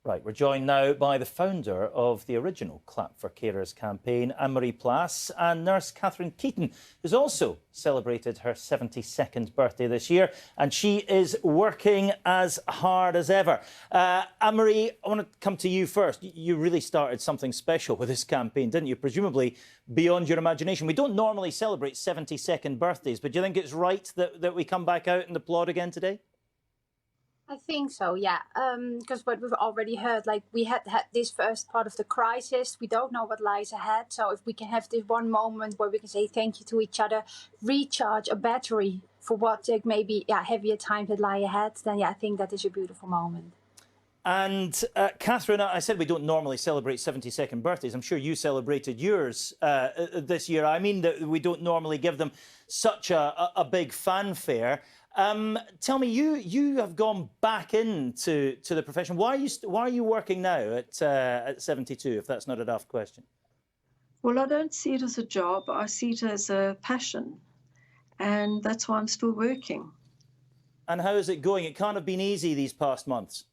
Right, we're joined now by the founder of the original Clap for Carers campaign, Anne-Marie Plass, and nurse Catherine Keaton, who's also celebrated her 72nd birthday this year, and she is working as hard as ever. Anne-Marie, I want to come to you first. You really started something special with this campaign, didn't you? Presumably beyond your imagination. We don't normally celebrate 72nd birthdays, but do you think it's right that we come back out and applaud again today? I think so, yeah. Because what we've already heard, like we had this first part of the crisis. We don't know what lies ahead. So if we can have this one moment where we can say thank you to each other, recharge a battery for what maybe heavier times that lie ahead, then I think that is a beautiful moment. And Catherine, I said we don't normally celebrate 72nd birthdays. I'm sure you celebrated yours this year. I mean that we don't normally give them such a big fanfare. Tell me, you have gone back into the profession. Why are you working now at 72, if that's not a daft question? Well, I don't see it as a job. I see it as a passion, and that's why I'm still working. And how is it going? It can't have been easy these past months.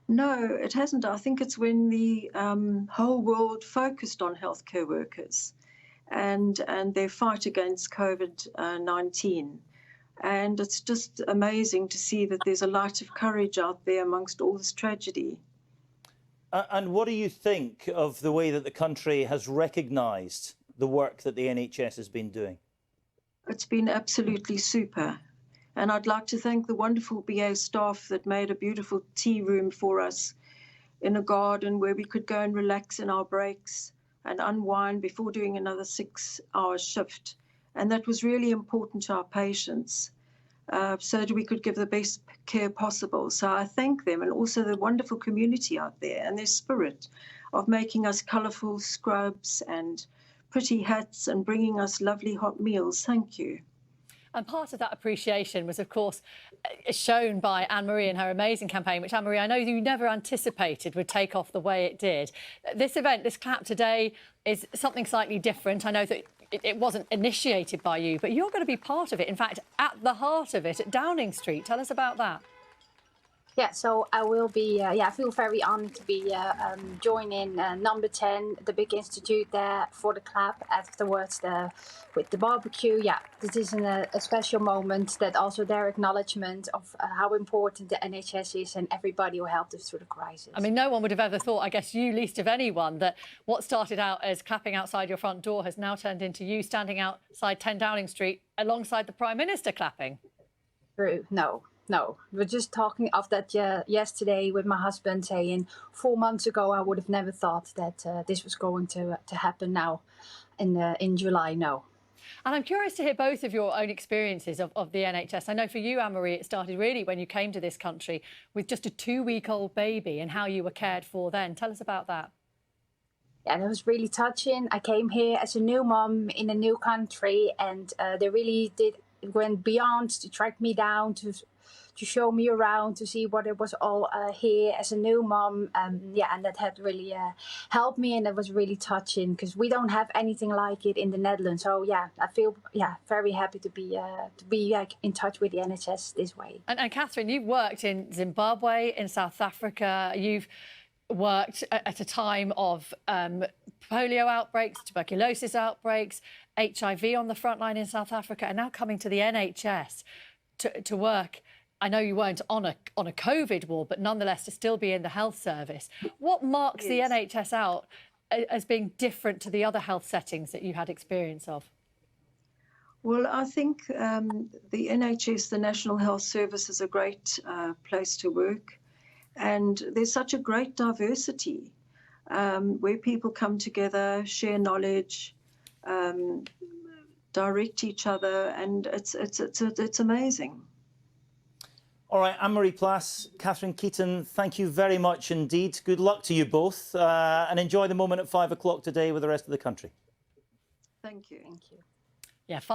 No, it hasn't. I think it's when the whole world focused on healthcare workers and their fight against COVID-19. And it's just amazing to see that there's a light of courage out there amongst all this tragedy. And what do you think of the way that the country has recognised the work that the NHS has been doing? It's been absolutely super. And I'd like to thank the wonderful BA staff that made a beautiful tea room for us in a garden where we could go and relax in our breaks and unwind before doing another 6-hour shift. And that was really important to our patients so that we could give the best care possible. So I thank them, and also the wonderful community out there and their spirit of making us colourful scrubs and pretty hats and bringing us lovely hot meals. Thank you. And part of that appreciation was, of course, shown by Anne-Marie in her amazing campaign, which, Anne-Marie, I know you never anticipated would take off the way it did. This event, this Clap today, is something slightly different. I know that it wasn't initiated by you, but you're going to be part of it. In fact, at the heart of it, at Downing Street. Tell us about that. Yeah, so I will be, I feel very honored to be joining Number 10, the big institute there for the Clap afterwards with the barbecue. Yeah, this is a special moment, that also their acknowledgement of how important the NHS is and everybody who helped us through the crisis. I mean, no one would have ever thought, I guess you least of anyone, that what started out as clapping outside your front door has now turned into you standing outside 10 Downing Street alongside the Prime Minister clapping. True, No, we're just talking of that yesterday with my husband, saying 4 months ago I would have never thought that this was going to happen now in July. No. And I'm curious to hear both of your own experiences of the NHS. I know for you, Anne-Marie, it started really when you came to this country with just a 2-week-old baby and how you were cared for then. Tell us about that. Yeah, that was really touching. I came here as a new mom in a new country, and they really went beyond to track me down, to show me around, to see what it was all here as a new mom. And that had really helped me, and it was really touching because we don't have anything like it in the Netherlands. So yeah, I feel very happy to be in touch with the NHS this way. And Catherine, you've worked in Zimbabwe, in South Africa. You've worked at a time of polio outbreaks, tuberculosis outbreaks, HIV on the front line in South Africa, and now coming to the NHS to work. I know you weren't on a COVID ward, but nonetheless to still be in the health service. What marks the NHS out as being different to the other health settings that you had experience of? Well, I think the NHS, the National Health Service, is a great place to work. And there's such a great diversity where people come together, share knowledge, direct each other, and it's amazing. All right, Anne-Marie Plass, Catherine Keaton, thank you very much indeed. Good luck to you both, and enjoy the moment at 5 o'clock today with the rest of the country. Thank you. Thank you. Yeah, 5